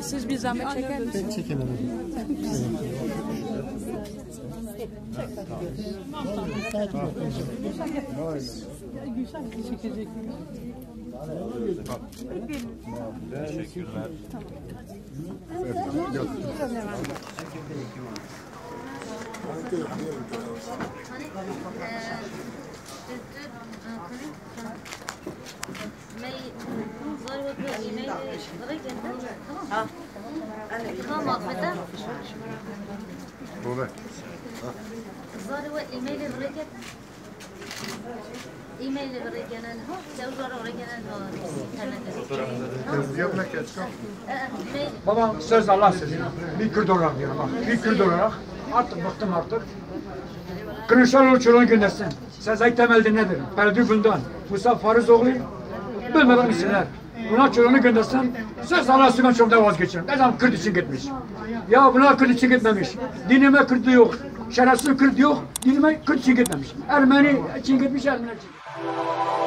Siz bir zahmet çeker misiniz? Ben çekemedim. Teşekkürler. Baba. زاري وإيميل الرجال إيميل الرجال هو سأزور الرجال Babam söz Allah sözü. Bir Kürt olarak diyorum bak. Bir Kürt olarak artık bıktım artık. Kılıçdaroğlu çoluğunu göndersin. Sezai temelde nedir? Ferdi Bundan, Musa Farizoğlu, bilmeden isimler. Buna çoluğunu göndersin. Söz Allah sözü ben çok da vazgeçerim. Ne zaman Kürt için gitmiş. Ya buna Kürt için gitmemiş. Dinime Kürt yok. Şerefsiz Kürt yok. Dinime Kürt için gitmemiş. Ermeni için gitmiş, Ermeni için gitmiş.